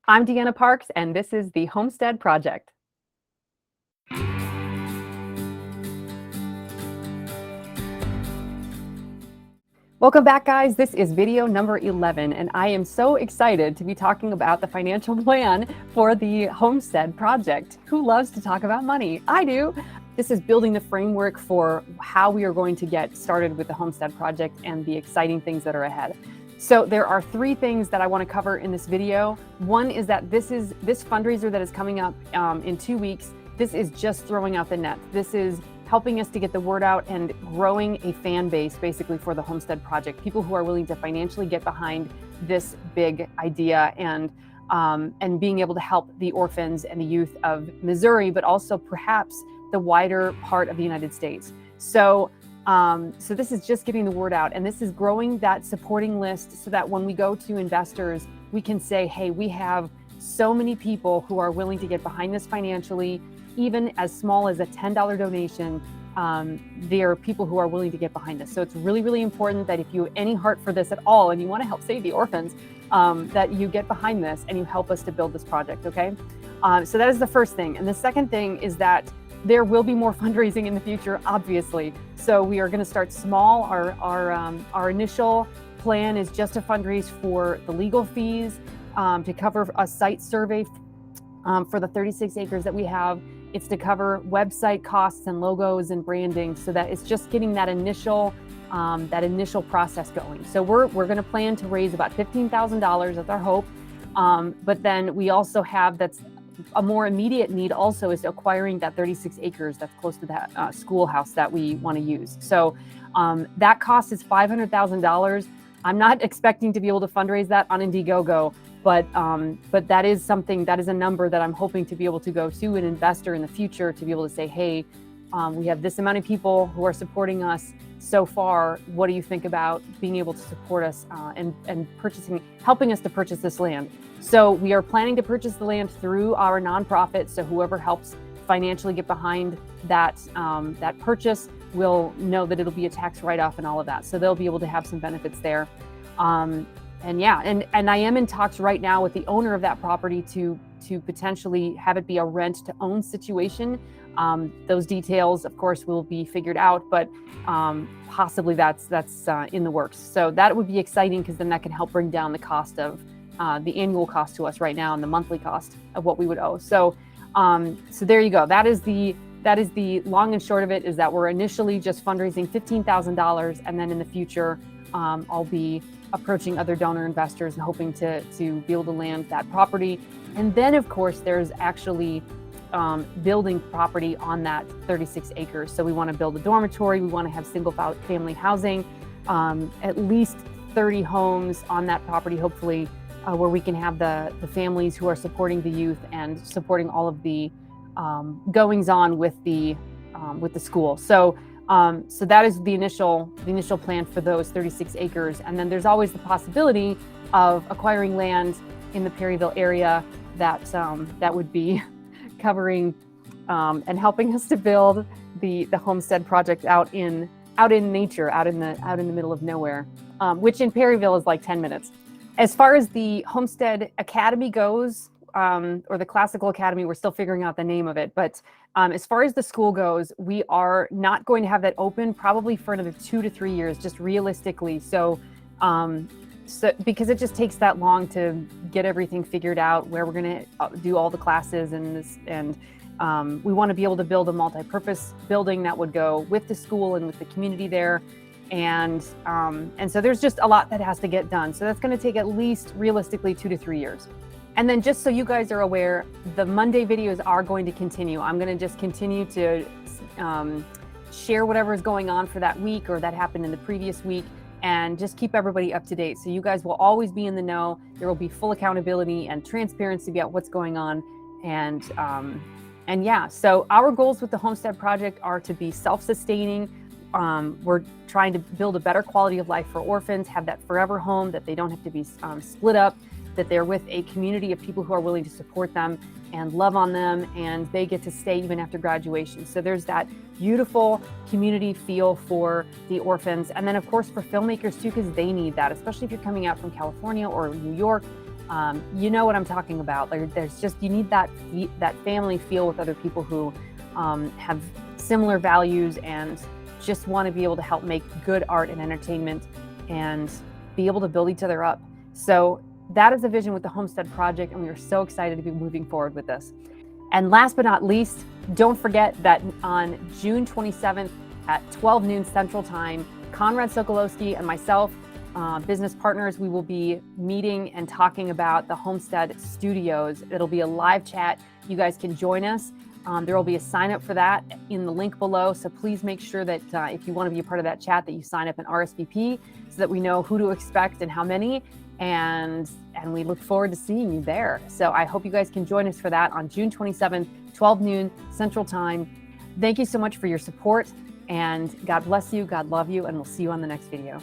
I'm DeAnna Parks, and this is the Homestead Project. Welcome back, guys. This is video number 11, and I am so excited to be talking about the financial plan for the Homestead Project. Who loves to talk about money? I do. This is building the framework for how we are going to get started with the Homestead Project and the exciting things that are ahead. So there are three things that I want to cover in this video. One is that this fundraiser that is coming up in 2 weeks. This is just throwing out the net. This is helping us to get the word out and growing a fan base basically for the Homestead Project, people who are willing to financially get behind this big idea and being able to help the orphans and the youth of Missouri, but also perhaps the wider part of the United States. So this is just getting the word out, and this is growing that supporting list so that when we go to investors, we can say, hey, we have so many people who are willing to get behind this financially. Even as small as a $10 donation, there are people who are willing to get behind this. So it's really, really important that if you have any heart for this at all and you want to help save the orphans, that you get behind this and you help us to build this project, okay? So that is the first thing. And the second thing is that there will be more fundraising in the future, obviously. So we are going to start small. Our initial plan is just to fundraise for the legal fees, to cover a site survey for the 36 acres that we have. It's to cover website costs and logos and branding, so that it's just getting that initial process going. So we're going to plan to raise about $15,000. That's our hope. But then we also have, that's a more immediate need also, is acquiring that 36 acres that's close to that schoolhouse that we want to use. So that cost is $500,000. I'm not expecting to be able to fundraise that on Indiegogo. But that is something, that is a number that I'm hoping to be able to go to an investor in the future to be able to say, hey, we have this amount of people who are supporting us so far. What do you think about being able to support us and helping us to purchase this land? So we are planning to purchase the land through our nonprofit. So whoever helps financially get behind that purchase will know that it'll be a tax write-off and all of that. So they'll be able to have some benefits there. And I am in talks right now with the owner of that property to potentially have it be a rent to own situation. Those details, of course, will be figured out, but possibly that's in the works. So that would be exciting, because then that can help bring down the cost of the annual cost to us right now and the monthly cost of what we would owe. So there you go. That is the long and short of it, is that we're initially just fundraising $15,000, and then in the future, I'll be approaching other donor investors and hoping to be able to land that property. And then, of course, there's actually building property on that 36 acres. So we want to build a dormitory. We want to have single family housing, at least 30 homes on that property, hopefully, where we can have the families who are supporting the youth and supporting all of the goings on with the school. So that is the initial plan for those 36 acres. And then there's always the possibility of acquiring land in the Perryville area that would be covering and helping us to build the Homestead Project out in nature, out in the middle of nowhere, which in Perryville is like 10 minutes. As far as the Homestead Academy goes, or the Classical Academy, we're still figuring out the name of it. But as far as the school goes, we are not going to have that open probably for another 2 to 3 years, just realistically. So because it just takes that long to get everything figured out, where we're going to do all the classes and we want to be able to build a multi-purpose building that would go with the school and with the community there. And so there's just a lot that has to get done. So that's going to take at least realistically 2 to 3 years. And then, just so you guys are aware, the Monday videos are going to continue. I'm going to just continue to share whatever is going on for that week or that happened in the previous week, and just keep everybody up to date. So you guys will always be in the know. There will be full accountability and transparency about what's going on. And yeah, so our goals with the Homestead Project are to be self-sustaining. We're trying to build a better quality of life for orphans, have that forever home, that they don't have to be split up, that they're with a community of people who are willing to support them and love on them, and they get to stay even after graduation. So there's that beautiful community feel for the orphans. And then, of course, for filmmakers too, because they need that, especially if you're coming out from California or New York. You know what I'm talking about. Like, there's just, you need that family feel with other people who have similar values and just want to be able to help make good art and entertainment and be able to build each other up. So that is the vision with the Homestead Project, and we are so excited to be moving forward with this. And last but not least, don't forget that on June 27th at 12 noon Central Time, Conrad Sokolowski and myself, business partners, we will be meeting and talking about the Homestead Studios. It'll be a live chat. You guys can join us. There will be a sign up for that in the link below. So please make sure that if you want to be a part of that chat, that you sign up and RSVP so that we know who to expect and how many. And we look forward to seeing you there. So I hope you guys can join us for that on June 27th, 12 noon Central Time. Thank you so much for your support, and God bless you, God love you, and we'll see you on the next video.